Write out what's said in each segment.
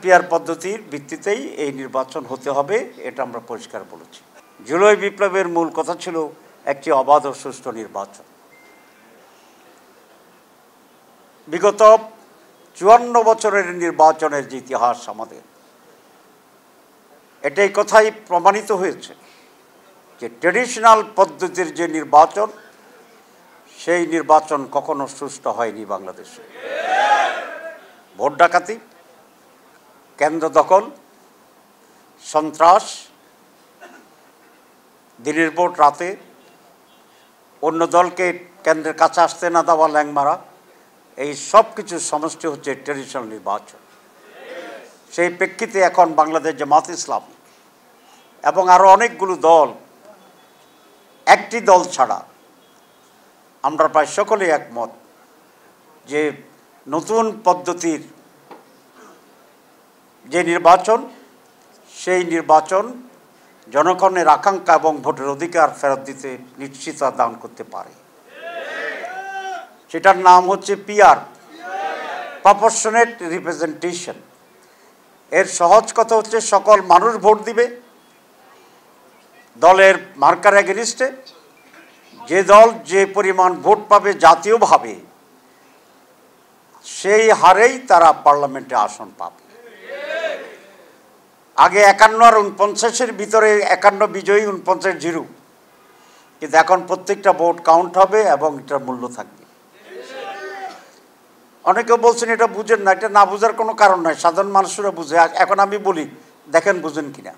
PR পদ্ধতির ভিত্তিতেই এই নির্বাচন হতে হবে, এটা আমরা পরিষ্কার বলেছি। জুলাই বিপ্লবের মূল কথা ছিল একটি অবাধ ও সুষ্ঠু নির্বাচন। বিগত 54 বছরের নির্বাচনের যে ইতিহাস আমাদের, এটাই কথাই প্রমাণিত হয়েছে যে ট্র্যাডিশনাল পদ্ধতির যে নির্বাচন, সেই নির্বাচন কখনো সুষ্ঠু হয়নি বাংলাদেশে। ভোট ডাকাতি, কেন্দ্র দখল, সন্ত্রাস, দিনের ভোট রাতে, অন্য দলকে কেন্দ্রের কাছে আসতে না দেওয়া, ল্যাং মারা, এই সব কিছুর সমষ্টি হচ্ছে ট্র্যাডিশনাল নির্বাচন। সেই প্রেক্ষিতে এখন বাংলাদেশ জামাত ইসলামী এবং আরও অনেকগুলো দল, একটি দল ছাড়া আমরা প্রায় সকলেই একমত যে নতুন পদ্ধতির যে নির্বাচন, সেই নির্বাচন জনগণের আকাঙ্ক্ষা এবং ভোটের অধিকার ফেরত দিতে নিশ্চিততা দান করতে পারে। সেটার নাম হচ্ছে পিআর, প্রপোর্শনেট রিপ্রেজেন্টেশন। এর সহজ কথা হচ্ছে সকল মানুষ ভোট দিবে দলের মার্কার এগেনিস্টে। যে দল যে পরিমাণ ভোট পাবে জাতীয়ভাবে, সেই হারেই তারা পার্লামেন্টে আসন পাবে। আগে 51 আর 49-এর ভিতরে 51 বিজয়ী, 49 জিরো, কিন্তু এখন প্রত্যেকটা ভোট কাউন্ট হবে এবং এটার মূল্য থাকবে। অনেকে বলছেন এটা বুঝেন না, এটা না বুঝার কোনো কারণ নয়, সাধারণ মানুষরা বুঝে। এখন আমি বলি, দেখেন বুঝেন কিনা।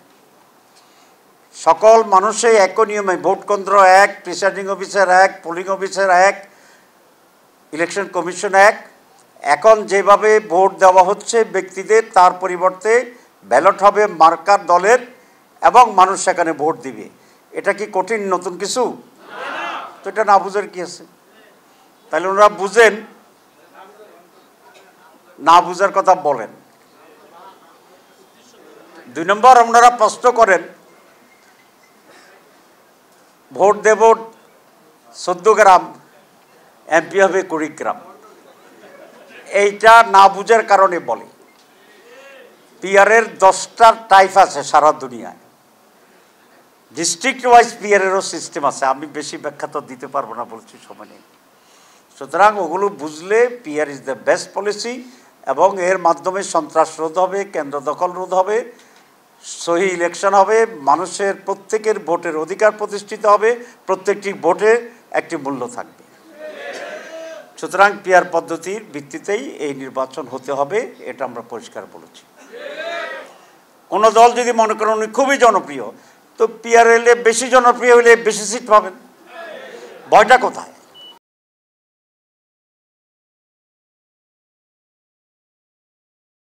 সকল মানুষই একই নিয়মে, ভোট কেন্দ্র এক, প্রিসাইডিং অফিসার এক, পোলিং অফিসার এক, ইলেকশন কমিশন এক। এখন যেভাবে ভোট দেওয়া হচ্ছে ব্যক্তিদের, তার পরিবর্তে ব্যালট হবে মার্কার দলের এবং মানুষ সেখানে ভোট দিবে। এটা কি কঠিন নতুন কিছু? তো এটা না বুঝার কি আছে? তাহলে ওনারা বুঝেন, না বুঝার কথা বলেন। 2 নম্বর, ওনারা প্রশ্ন করেন ভোট দেব 14 গ্রাম, এমপি হবে 20 গ্রাম। এইটা না বুঝার কারণে বলে। পিআরের 10টা টাইপ আছে সারা দুনিয়ায়। ডিস্ট্রিক্ট ওয়াইজ পিআরেরও সিস্টেম আছে, আমি বেশি ব্যাখ্যা তো দিতে পারবো না, বলছি সময় নেই। সুতরাং ওগুলো বুঝলে PR is the best policy, এবং এর মাধ্যমে সন্ত্রাস রোধ হবে, কেন্দ্র দখল রোধ হবে, সহি ইলেকশন হবে, মানুষের প্রত্যেকের ভোটের অধিকার প্রতিষ্ঠিত হবে, প্রত্যেকটি ভোটে একটি মূল্য থাকবে। সুতরাং পিআর পদ্ধতির ভিত্তিতেই এই নির্বাচন হতে হবে, এটা আমরা পরিষ্কার বলেছি। কোনো দল যদি মনে করেন উনি খুবই জনপ্রিয়, তো পিআর এলে বেশি জনপ্রিয় হলে বেশি সিট পাবেন, ভয়টা কোথায়?